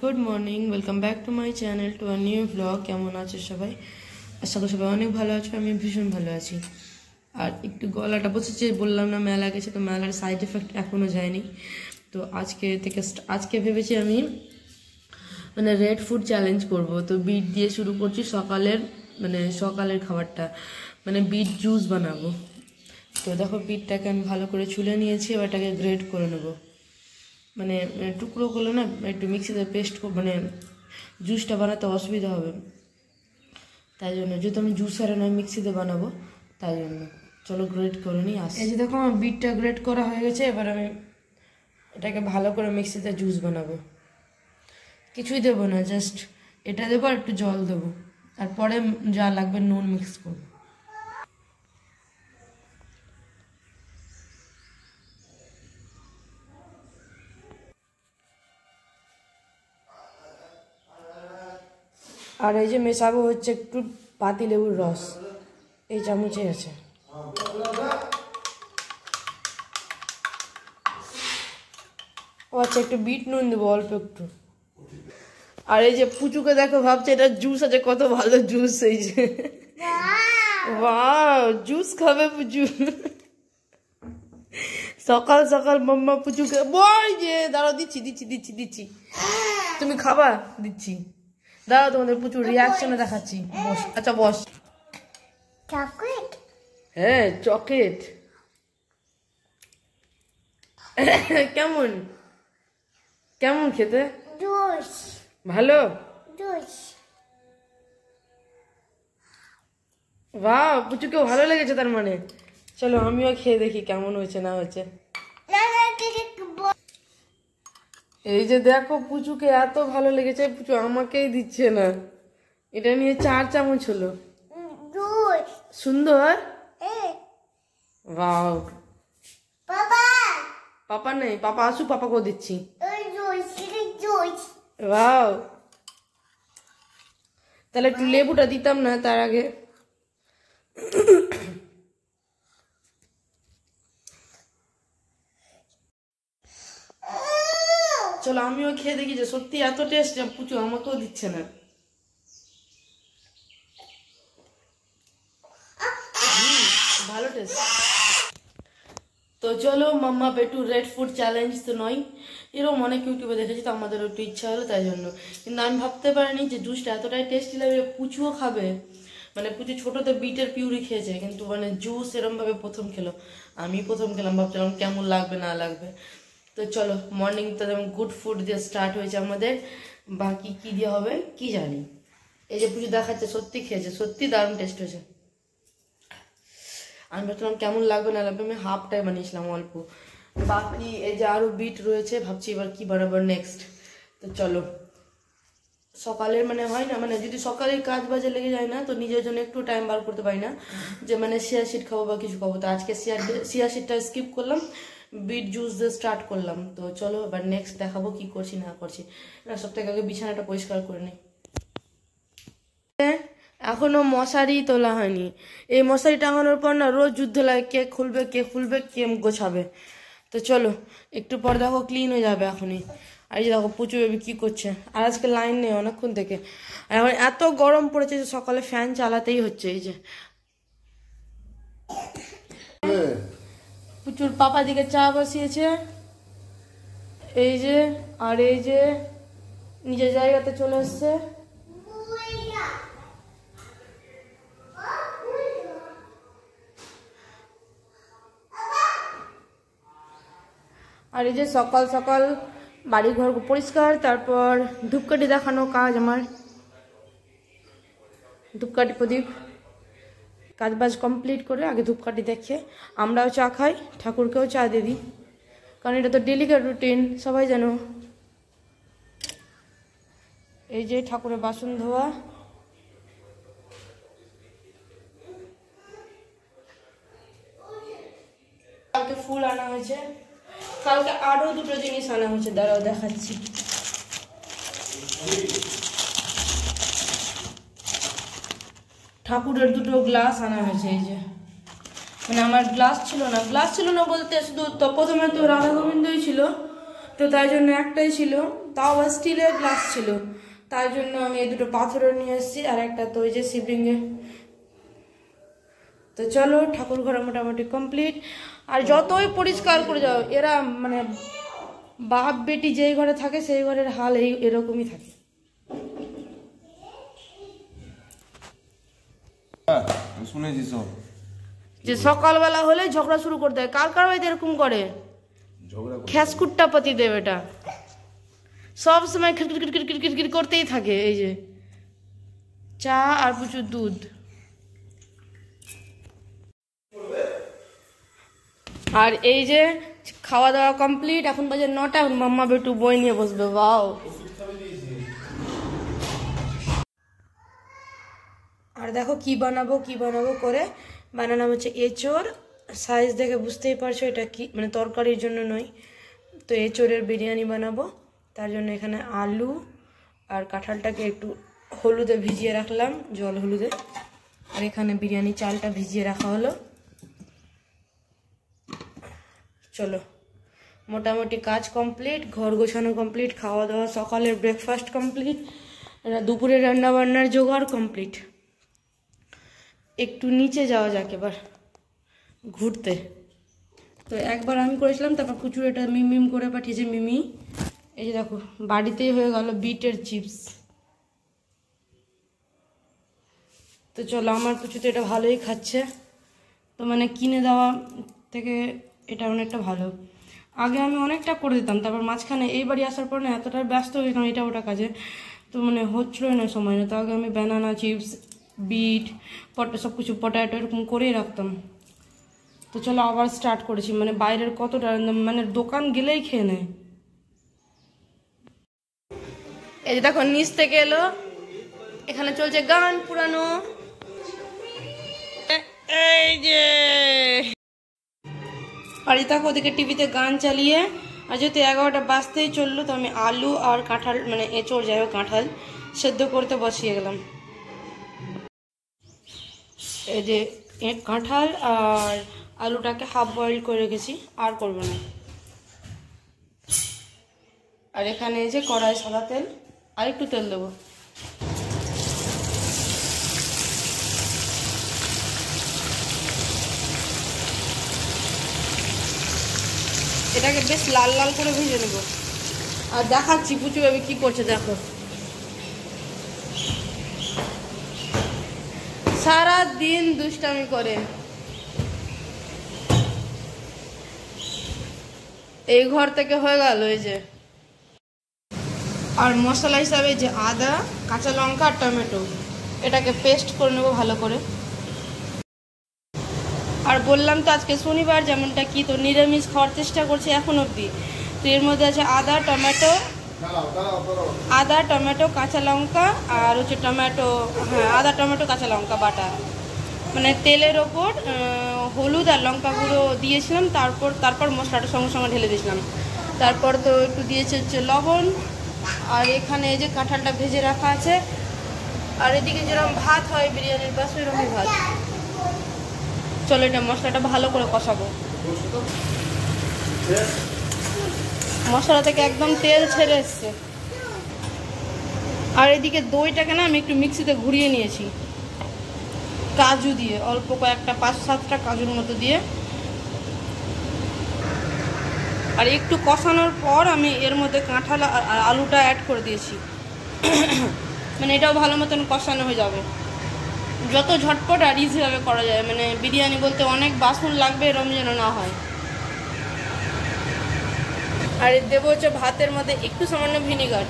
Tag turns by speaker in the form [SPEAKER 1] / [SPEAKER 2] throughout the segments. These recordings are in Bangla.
[SPEAKER 1] Good morning, welcome back to my channel to a new blog. কেমন আছে সবাই? আশা করি সবাই অনেক ভালো আছো। আমি ভীষণ ভালো আছি। আর একটু গলাটা বসেছে, বললাম না মেলা গেছে, তো মেলার সাইড এফেক্ট এখনও যায়নি। তো আজকে ভেবেছি আমি মানে রেড ফুড চ্যালেঞ্জ করব। তো বিট দিয়ে শুরু করছি সকালের খাবারটা, মানে বিট জুস বানাবো। তো দেখো বিটটাকে আমি ভালো করে ছুলে নিয়েছি, এবার এটাকে গ্রেট করে নেবো। মানে টুকরো করলে না একটু মিক্সিতে পেস্ট মানে জুসটা বানাতে অসুবিধা হবে, তাই জন্য যেহেতু আমি জুসারে নয় মিক্সিতে বানাবো, তাই জন্য চলো গ্রেট করে নিই। এই যে দেখো আমার বিটটা গ্রেট করা হয়ে গেছে। এবার আমি এটাকে ভালো করে মিক্সিতে জুস বানাবো। কিছুই দেবো না, জাস্ট এটা দেবো আর একটু জল দেবো, আর পরে যা লাগবে নুন মিক্স করবো। আর এই যে মেশাবো হচ্ছে একটু পাতি লেবুর রস, এই চামচে আছে। ও আচ্ছা, একটু বিট নুন দেবো অল্প একটু। আর এই যে পুচুকে দেখো, ভাবছে এটা জুস আছে, কত ভালো জুস। এই যে ওয়াও, জুস খাবে পুচু। সকাল সকাল মাম্মা পুচুকে বই যে দাঁড়াও, দিচ্ছি। তুমি খাবা? দিচ্ছি, দাঁড়াও, তোমাদের প্রচুর রিয়াকশনে দেখাচ্ছি। বস, আচ্ছা বস।
[SPEAKER 2] চকলেট?
[SPEAKER 1] হ্যাঁ চকলেট। কেমন কেমন খেতে?
[SPEAKER 2] জুস।
[SPEAKER 1] ভালো?
[SPEAKER 2] জুস।
[SPEAKER 1] বাহ, পুচুকেও ভালো লেগেছে তার মানে। চলো আমিও খেয়ে দেখি কেমন হয়েছে না হয়েছে। এই যে দেখো, পুচুকে এত ভালো লেগেছে, পুচু আমাকেই দিচ্ছে না। এটা নিয়ে 4 চামচ হলো। সুন্দর। বাহ। পাপা নেই, পাপা আসুক, পাপাকেও দিচ্ছি। বাহ, তাহলে একটু লেবুটা দিতাম না তার আগে? চলো আমিও খেয়ে দেখি যে সত্যি এত টেস্ট। পুচু আমাকেও দিচ্ছে না। ভালো টেস্ট। তো চলো মাম্মা পেটু রেড ফুড চ্যালেঞ্জ তো নয়, এরকম অনেক ইউটিউবে দেখেছি, তো আমাদের একটু ইচ্ছা হলো তাই জন্য। কিন্তু আমি ভাবতে পারিনি যে জুসটা এতটাই টেস্টি লাগবে, পুচুও খাবে। মানে পুচু ছোটোতে বিটের পিউরি খেয়েছে, কিন্তু মানে জুস এরমভাবে প্রথম খেলো। আমি প্রথম খেলাম, ভাবছিলাম কেমন লাগবে না লাগবে। তো চলো, মর্নিং তো যেমন গুড ফুড দিয়ে স্টার্ট হয়েছে আমাদের, বাকি কী দিয়ে হবে কি জানি। এই যে পুজো দেখাচ্ছে, সত্যি খেয়েছে, সত্যি দারুণ টেস্ট হয়েছে। আমি ভাবছিলাম কেমন লাগবে না লাগবে, আমি হাফটাই বানিয়েছিলাম অল্প, বাকি এই যে আরও বিট রয়েছে, ভাবছি এবার কি বানাবো নেক্সট। তো চলো, সকালের মানে হয় না, মানে যদি সকালে কাজ বাজে লেগে যায় না, তো নিজের জন্য একটু টাইম বার করতে পারি না যে মানে শিয়া শিট খাবো বা কিছু খাবো। তো আজকে শিয়া শিটটা স্কিপ করলাম, বিট জুস দিয়ে স্টার্ট করলাম। তো চলো এবার নেক্সট দেখাবো কি করছি না করছি। সব থেকে আগে বিছানাটা পরিষ্কার করে নিই। এখনো মশারি তোলা হয়নি। এই মশারি টাঙানোর পর না রোজ যুদ্ধ লাগে, কে খুলবে কে গোছাবে। তো চলো একটু পর দেখো ক্লিন হয়ে যাবে এখনই। আর এই যে দেখো পুচু বেবি কি করছে। আর আজকে লাইন নেই অনেকক্ষণ থেকে, আর এখন এত গরম পড়েছে যে সকালে ফ্যান চালাতেই হচ্ছে। এই যে পুচুর পাপা দিকে চা বসিয়েছে, এই যে, আর এই যে নিজের জায়গাতে চলে এসছে। আর এই যে সকাল সকাল বাড়ি ঘর পরিষ্কার, তারপর ধূপকাঠি দেখানো কাজ আমার। ধূপকাঠি প্রদীপ কাজ বাজ কমপ্লিট করে আগে ধূপকাঠি দেখে আমরাও চা খাই, ঠাকুরকেও চা দিয়ে দিই, কারণ এটা তো ডেলিকার রুটিন, সবাই জানো। এই যে ঠাকুরের বাসন ধোয়া, কালকে ফুল আনা হয়েছে, কালকে আরো দুটো জিনিস আনা হয়েছে, দাঁড়াও দেখাচ্ছি। ঠাকুরের দুটো গ্লাস আনা হয়েছে। এই যে মানে আমার গ্লাস ছিল না বলতে শুধু তো প্রথমে তো রাধা গোবিন্দই ছিল, তো তার জন্য একটাই ছিল, তাও আবার স্টিলের গ্লাস ছিল, তার জন্য আমি এই দুটো পাথরের নিয়ে এসেছি, আর একটা তো ওই যে শিবলিঙ্গে। তো চলো, ঠাকুর ঘর মোটামুটি কমপ্লিট। আর যতই পরিষ্কার করে যাও, এরা মানে বাপ বেটি যেই ঘরে থাকে সেই ঘরের হাল এরকমই থাকে।
[SPEAKER 3] শুনেছি সব,
[SPEAKER 1] যে সকালবেলা হলে ঝগড়া শুরু করে দেয়। কার কার বাড়িতে এরকম করে? খ্যাসকুট্টা পাতি দেব, এটা সব সময় খিটখিট করতেই থাকে। এই যে চা আর প্রচুর দুধ। আর এই যে খাওয়া দাওয়া কমপ্লিট, এখন বাজে 9টা। এখন মাম্মা বেটু বই নিয়ে বসবে। বাও। আর দেখো কি বানাবো করে বানানো হচ্ছে এঁচোড়। সাইজ দেখে বুঝতেই পারছো এটা কি, মানে তরকারির জন্য নয়। তো এঁচোড়ের বিরিয়ানি বানাবো, তার জন্য এখানে আলু আর কাঁঠালটাকে একটু হলুদে ভিজিয়ে রাখলাম, জল হলুদে। আর এখানে বিরিয়ানি চালটা ভিজিয়ে রাখা হলো। চলো, মোটামুটি কাজ কমপ্লিট, ঘর গোছানো কমপ্লিট, খাওয়া দাওয়া, সকালের ব্রেকফাস্ট কমপ্লিট, দুপুরের রান্না বান্নার জোগাড় কমপ্লিট। একটু নিচে যাওয়া যাক এবার ঘুরতে। তো একবার আমি করেছিলাম, তারপর কুচুর এটা মিম করে পাঠিয়েছে মিমি। এই যে দেখো, বাড়িতেই হয়ে গেল বিটের চিপস। তো চলো, আমার কুচু তো এটা ভালোই খাচ্ছে। তো মানে কিনে দেওয়া থেকে এটা অনেকটা ভালো। আগে আমি অনেকটা করে দিতাম, তারপর মাঝখানে এই বাড়ি আসার পর না এতটা ব্যস্ত হয়ে গেলাম এটা ওটা কাজে, তো মানে হচ্ছিলোই না সময় না। তো আগে আমি ব্যানানা চিপস, বিট, সব কিছু পটাটো এরকম করেই রাখতাম। তো চলো আবার স্টার্ট করেছি, মানে বাইরের কতটা, মানে দোকান গেলেই খেয়ে নেয়। এই যে দেখো নিচ থেকে এলো, এখানে চলছে গান পুরানো। এই যে পারিতাকে ওদিকে টিভিতে গান চালিয়ে, আর যেহেতু 11টা বাজতেই চললো, তো আমি আলু আর কাঁঠাল, মানে এঁচোড় যাই হোক কাঁঠাল সেদ্ধ করতে বসিয়ে গেলাম। এই যে কাঁঠাল আর আলুটাকে হাফ বয়েল করে রেখেছি, আর করবো না। আর এখানে এই যে কড়াই সাদা তেল, আর একটু তেল দেবো। এটাকে বেশ লাল লাল করে ভেজে নেব। আর দেখাচ্ছি পুচু ভাবে কি করছে, দেখো। সারা দিন দুষ্টামি করে। এই ঘর থেকে হয়ে গেল এই যে। আর মশলা হিসাবে যে আদা, কাঁচা লঙ্কা আর টমেটো, এটাকে পেস্ট করে নেবো ভালো করে। আর বললাম তো আজকে শনিবার, যেমনটা কি তো নিরামিষ খাওয়ার চেষ্টা করছি এখন অবধি। তো এর মধ্যে আছে আদা, টমেটো, কাঁচা লঙ্কা, আর হচ্ছে টমেটো, হ্যাঁ আদা টমেটো কাঁচা লঙ্কা বাটা। মানে তেলের ওপর হলুদ আর লঙ্কা গুঁড়ো দিয়েছিলাম, তারপর মশলাটা সঙ্গে সঙ্গে ঢেলে দিয়েছিলাম। তারপর তো একটু দিয়েছে হচ্ছে লবণ। আর এখানে এই যে কাঁঠালটা ভেজে রাখা আছে। আর এদিকে যেরকম ভাত হয় বিরিয়ানির পাশে এরকমই ভাত। চলো এটা মশলাটা ভালো করে কষাবো। মশলা থেকে একদম তেল ছেড়ে এসছে। আর এদিকে দইটাকে না আমি একটু মিক্সিতে ঘুরিয়ে নিয়েছি কাজু দিয়ে, অল্প কয়েকটা 5-7টা কাজুর মতো দিয়ে। আর একটু কষানোর পর আমি এর মধ্যে কাঁঠাল আর আলুটা অ্যাড করে দিয়েছি। মানে এটাও ভালো মতন কষানো হয়ে যাবে। যত ঝটপট আর ইজিভাবে করা যায়, মানে বিরিয়ানি বলতে অনেক বাসন লাগবে এরম যেন না হয়। আর দেবো হচ্ছে ভাতের মধ্যে একটু সামান্য ভিনিগার।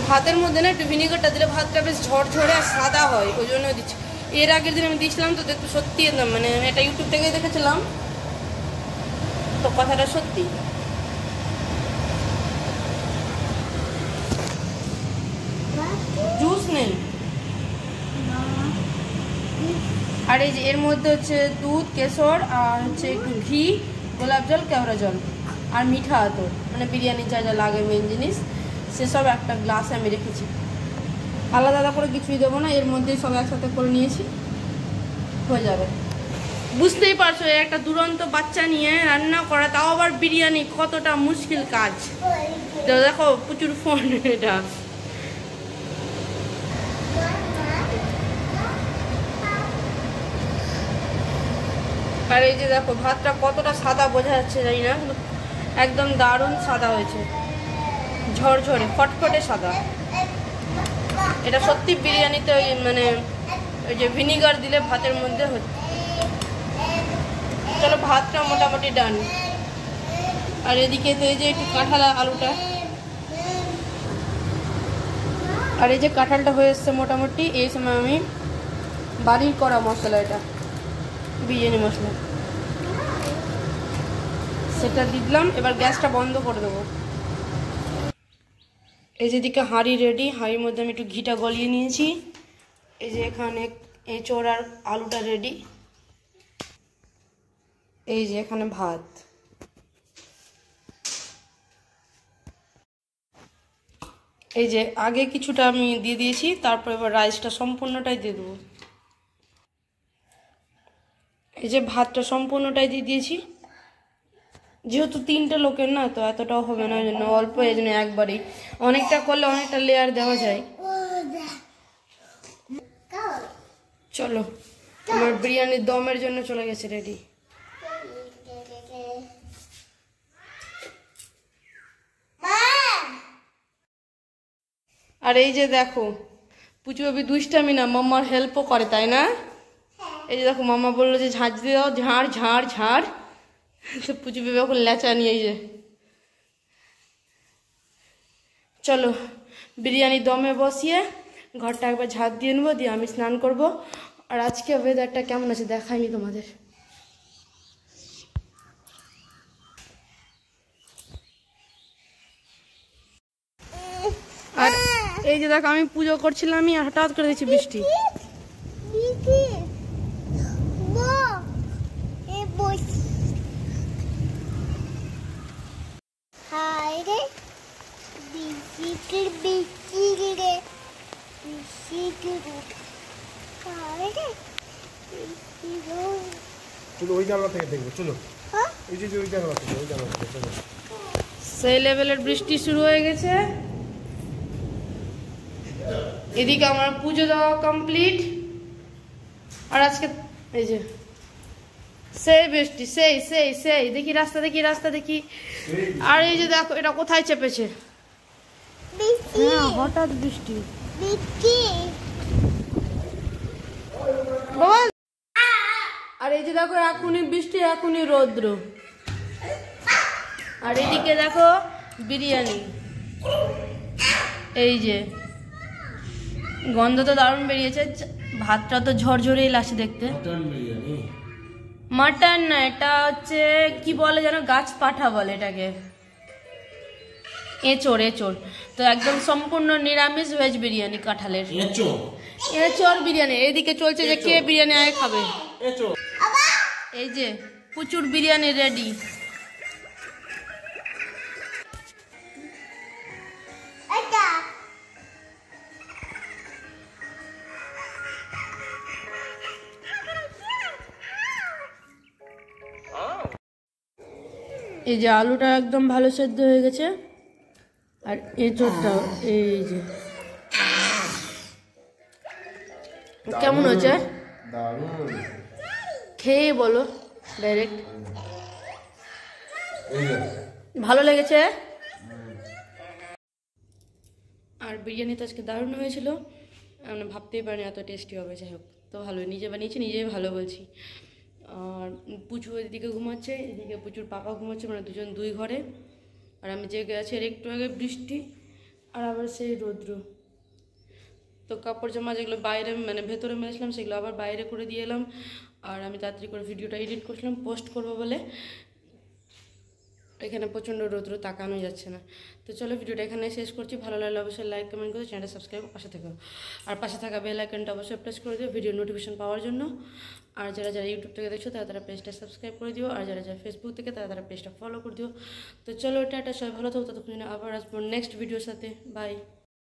[SPEAKER 1] ভাতের মধ্যে না একটু ভিনিগারটা দিলে ভাতটা বেশ ঝরঝরে আর সাদা হয়, ওই জন্য দিচ্ছি। এর আগের দিন আমি দিয়েছিলাম তো একটু সত্যি একদম, মানে আমি এটা ইউটিউব থেকেই দেখেছিলাম, তো কথাটা সত্যি। জুস নেই। আর এই যে এর মধ্যে হচ্ছে দুধ, কেশর আর হচ্ছে একটু ঘি, গোলাপ জল, কেওড়া জল আর মিঠা আতর, মানে বিরিয়ানি যা যা লাগে মেন জিনিস সেসব একটা গ্লাসে আমি রেখেছি। আলাদা আলাদা করে কিছুই দেবো না, এর মধ্যেই সব একসাথে করে নিয়েছি, হয়ে যাবে। বুঝতেই পারছো একটা দুরন্ত বাচ্চা নিয়ে রান্না করা, তাও আবার বিরিয়ানি, কতটা মুশকিল কাজ। তো দেখো প্রচুর ফোন এটা। আর এই যে দেখো ভাতটা কতটা সাদা বোঝা যাচ্ছে জানি না, কিন্তু একদম দারুণ সাদা হয়েছে, ঝরঝরে ফটফটে সাদা। এটা সত্যি বিরিয়ানিতে ওই মানে ওই যে ভিনিগার দিলে ভাতের মধ্যে হচ্ছে। চলো ভাতটা মোটামুটি ডান। আর এদিকে তো এই যে একটু কাঁঠাল আলুটা, আর এই যে কাঁঠালটা হয়ে এসছে মোটামুটি। এই সময় আমি বাড়ির করা মশলা, এটা বিরিয়ানি মশলা, সেটা দিলাম। এবার গ্যাসটা বন্ধ করে দেবো। এই যেদিকে হাঁড়ি রেডি, হাঁড়ির মধ্যে আমি একটু ঘিটা গলিয়ে নিয়েছি। এই যে এখানে এঁচোড় আর আলুটা রেডি। এই যে এখানে ভাত। এই যে আগে কিছুটা আমি দিয়ে দিয়েছি, তারপর এবার রাইসটা সম্পূর্ণটাই দিয়ে দেবো। এই যে ভাতটা সম্পূর্ণটাই দিয়ে দিয়েছি। যেহেতু 3টে লোকের না, তো এতটাও হবে না, ওই জন্য অল্প, এই জন্য একবারেই। অনেকটা করলে অনেকটা লেয়ার দেওয়া যায়। চলো আমার বিরিয়ানির দমের জন্য চলে গেছে রেডি। আর এই যে দেখো পুচু বাবি দুষ্টামি না, মাম্মার হেল্পও করে, তাই না? এই যে দেখো মাম্মা বললো যে ঝাঁঝ দিয়ে দাও, ঝাড় ঝাড় ঝাড়, তো পুচু বাবি এখন লেচা নিয়ে। এই যে চলো বিরিয়ানি দমে বসিয়ে ঘরটা একবার ঝাঁট দিয়ে নেবো, দিয়ে আমি স্নান করব। আর আজকে ওয়েদারটা কেমন আছে দেখাইনি তোমাদের। আর এই যে দেখো আমি পুজো করছিলাম, আমি হঠাৎ করে দিচ্ছি বৃষ্টি।
[SPEAKER 3] চলো ওই জানলা থেকে দেখবো, চলো ওই যে ওই জানলা থেকে, ওই জানলা থেকে চলো।
[SPEAKER 1] সেই লেভেলের বৃষ্টি শুরু হয়ে গেছে। এদিকে আমার পুজো দেওয়া কমপ্লিট। আর আজকে এই যে সেই বৃষ্টি, সেই সেই সেই দেখি রাস্তা, দেখি রাস্তা দেখি। আর এই যে দেখো এটা কোথায় চেপেছে, হ্যাঁ হঠাৎ বৃষ্টি। আর এই যে দেখো এখনই বৃষ্টি, এখনই রৌদ্র। আর এদিকে দেখো বিরিয়ানি, এই যে গন্ধ তো দারুণ বেরিয়েছে। ভাতটা তো ঝরঝরেই লাগছে দেখতে। মাটন না, এটা হচ্ছে কি বলে যেন, গাছ পাঠা বলে এটাকে, এঁচোড়। এঁচোড় তো একদম সম্পূর্ণ নিরামিষ ভেজ বিরিয়ানি, কাঁঠালের এঁচোড় বিরিয়ানি। এইদিকে চলছে যে কে বিরিয়ানি আগে খাবে। এই যে প্রচুর বিরিয়ানি রেডি। এই যে আলুটা একদম ভালো সেদ্ধ হয়ে গেছে, আর এঁচোড়টাও। এই যে কেমন হয়েছে খেয়ে বলো ডাইরেক্ট। ভালো লেগেছে। আর বিরিয়ানি তো আজকে দারুণ হয়েছিল, মানে ভাবতেই পারিনি এত টেস্টি হবে। যাই হোক, তো ভালো, নিজে বানিয়েছি, নিজেই ভালো বলছি। আর পুচু এদিকে ঘুমাচ্ছে, এদিকে পুচুর পাপা ঘুমাচ্ছে, মানে দুজন দুই ঘরে। আর আমি জেগে আছি। আর একটু আগে বৃষ্টি, আর আবার সেই রৌদ্র। তো কাপড় জামা যেগুলো বাইরে মানে ভেতরে মেরেছিলাম, সেগুলো আবার বাইরে করে দিয়ে এলাম। আর আমি তাড়াতাড়ি করে ভিডিওটা এডিট করছিলাম পোস্ট করবো বলে। এখানে প্রচণ্ড রৌদ্র, তাকানো যাচ্ছে না। তো চলো ভিডিওটা এখানে শেষ করছি। ভালো লাগলে অবশ্যই লাইক কমেন্ট করে চ্যানেলটা সাবস্ক্রাইব পাশে থেকো। আর পাশে থাকা বেল আইকনটা অবশ্যই প্রেস করে দিও ভিডিও নোটিফিকেশন পাওয়ার জন্য। আর যারা যারা ইউটিউব থেকে দেখছো তারা পেজটা সাবস্ক্রাইব করে দিও। আর যারা যারা ফেসবুক থেকে তারা পেজটা ফলো করে দিও। তো চলো টাটা, সবাই ভালো থাকো। ততক্ষণ আবার আসবো নেক্সট ভিডিওর সাথে। বাই।